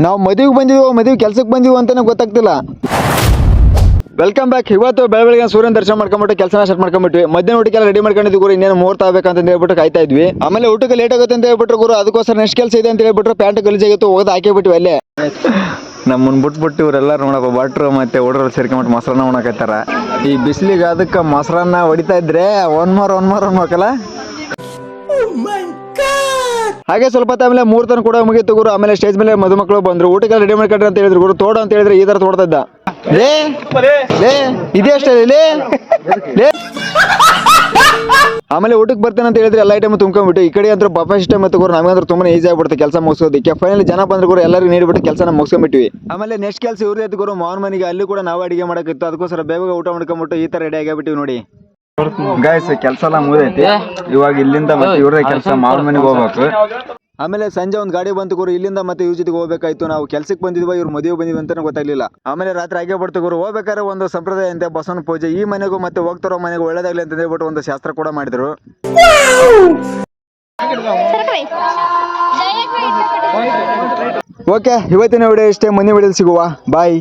ನಾವು ಮದುವೆಗೆ ಬಂದಿವೋ ಮದುವೆ ಕೆಲ್ಸಕ್ಕೆ ಬಂದಿವೋ ಅಂತಾನೆ ಗೊತ್ತಾಗ್ತಿಲ್ಲ. Welcome back. ಇವತ್ತು ಬೆಳಗ್ಗೆ ಸೂರ್ಯನ ದರ್ಶನ ಮಾಡ್ಕೊಂಬಿಟ್ಟು ಕೆಲಸನ ಸ್ಟಾರ್ಟ್ ಮಾಡ್ಕೊಂಬಿಟ್ವಿ. ಮಧ್ಯಾಹ್ನ ಊಟಕ್ಕೆಲ್ಲ ರೆಡಿ ಮಾಡ್ಕೊಂಡಿದ್ವಿ ಗುರು. ಇನ್ನೇನು ಮುಹೂರ್ತ ಆಗ್ಬೇಕಂತ ಹೇಳ್ಬಿಟ್ಟು ಕಾಯ್ತಾ ಇದ್ವಿ. ಆಮೇಲೆ ಊಟಕ್ಕೆ ಲೇಟ್ ಆಗುತ್ತೆ ಅಂತ ಹೇಳ್ಬಿಟ್ರು ಗುರು. ಅದಕ್ಕೋಸ್ಕರ ನೆಕ್ಸ್ಟ್ ಕೆಲಸ ಇದೆ ಅಂತ ಹೇಳ್ಬಿಟ್ರು. ಪ್ಯಾಂಟ್ ಗಲೀಜಾಗಿತ್ತು, ಹೋಗೋದು ಹಾಕಿಬಿಟ್ವಿ ಅಲ್ಲೇ. ನಮ್ಮನ್ನ ಬಿಟ್ಬಿಟ್ಟು ಇವರೆಲ್ಲರೂ ನೋಡಪ್ಪ ಭಟ್ರು ಮತ್ತೆ ಹುಡುಗರು ಸೇರ್ಕೊಂಬಿಟ್ಟು ಮೊಸರನ್ನ ಉಣಕತ್ತಾರ. ಈ ಬಿಸಿಲಿಗೆ ಅದಕ್ಕೆ ಮೊಸರನ್ನ ಹೊಡಿತಾ ಇದ್ರೆ ಒನ್ ಮಾರ್ ಅನ್ಬೇಕಲ್ಲ. ಹಾಗೆ ಸ್ವಲ್ಪ ಆಮೇಲೆ ಮೂರ್ತನ ಕೂಡ ಮುಗಿತು ಗುರು. ಆಮೇಲೆ ಸ್ಟೇಜ್ ಮೇಲೆ ಮದುಮಕ್ಕಳು ಬಂದ್ರು. ಊಟಕ್ಕೆ ರೆಡಿ ಮಾಡ್ಕೊಂಡ್ರಿ ಅಂತ ಹೇಳಿದ್ರು ಗುರು. ತೋಡ ಅಂತ ಹೇಳಿದ್ರೆ ಈ ತರ ತೋಡ್ತಾ ಇದ್ದ. ಇದೇ ಅಷ್ಟೇ. ಆಮೇಲೆ ಊಟಕ್ಕೆ ಬರ್ತೇನೆ ಅಂತ ಹೇಳಿದ್ರೆ ಎಲ್ಲ ಐಟಮ್ ತುಂಬ್ಕೊಂಡ್ಬಿಟ್ಟು ಈ ಕಡೆ ಅಂತೂ ಬಫೆ ಸಿಸ್ಟಮ್ ಮತ್ತು ಗುರು ನಮಗಂದ್ರೆ ತುಂಬಾ ಈಸಿ ಆಗ್ಬಿಡುತ್ತೆ ಕೆಲಸ ಮುಗಿಸೋದಕ್ಕೆ. ಫೈನಲಿ ಜನ ಬಂದ್ರು ಗುರು, ಎಲ್ಲರಿಗೂ ನೀಡಿಬಿಟ್ಟು ಕೆಲಸನ ಮುಗಿಸ್ಕೊಂಡ್ಬಿಟ್ವಿ. ಆಮೇಲೆ ನೆಕ್ಸ್ಟ್ ಕೆಲಸ ಇವ್ರದ್ದು ಎದ್ದು ಗುರು ಮಾವನ ಮನೆಗೆ. ಅಲ್ಲಿ ಕೂಡ ನಾವು ಅಡಿಗೆ ಮಾಡಕ್ಕಿತ್ತು. ಅದಕ್ಕೋಸ್ಕರ ಬೇಗ ಊಟ ಮಾಡ್ಕೊಂಡ್ಬಿಟ್ಟು ಈ ತರ ರೆಡಿ ಆಗಿಬಿಟ್ಟಿವಿ ನೋಡಿ. ಗಾಯ್ಸ್ ಕೆಲಸ ಎಲ್ಲ ಮುಗಿದೈತಿ. ಇವಾಗ ಇಲ್ಲಿಂದ ಮತ್ತೆ ಇವ್ರದೇ ಕೆಲಸ ಮಾವನ ಮನೆಗೆ ಹೋಗ್ಬೇಕು. ಆಮೇಲೆ ಸಂಜೆ ಒಂದು ಗಾಡಿ ಬಂತು ಗುರು. ಇಲ್ಲಿಂದ ಮತ್ತೆ ಇವ್ರ ಜೊತೆಗೆ ಹೋಗ್ಬೇಕಾಯ್ತು. ನಾವು ಕೆಲ್ಸಕ್ಕೆ ಬಂದಿದ್ವಿ, ಇವ್ರು ಮದುವೆ ಬಂದಿದ್ವಿ ಅಂತಾನೆ ಗೊತ್ತಾಗ್ಲಿಲ್ಲ. ಆಮೇಲೆ ರಾತ್ರಿ ಆಗೇ ಬಿಡ್ತು ಗುರು. ಹೋಗ್ಬೇಕಾದ್ರೆ ಒಂದು ಸಂಪ್ರದಾಯ ಅಂತೆ ಬಸವನ ಪೂಜೆ. ಈ ಮನೆಗೂ ಮತ್ತೆ ಹೋಗ್ತಾರೋ ಮನೆಗೂ ಒಳ್ಳೇದಾಗ್ಲಿ ಅಂತ ಹೇಳ್ಬಿಟ್ಟು ಒಂದು ಶಾಸ್ತ್ರ ಕೂಡ ಮಾಡಿದ್ರು. ಓಕೆ, ಇವತ್ತಿನ ವಿಡಿಯೋ ಇಷ್ಟೇ. ಮುಂದಿನ ವಿಡಿಯೋ ಸಿಗುವ. ಬಾಯ್.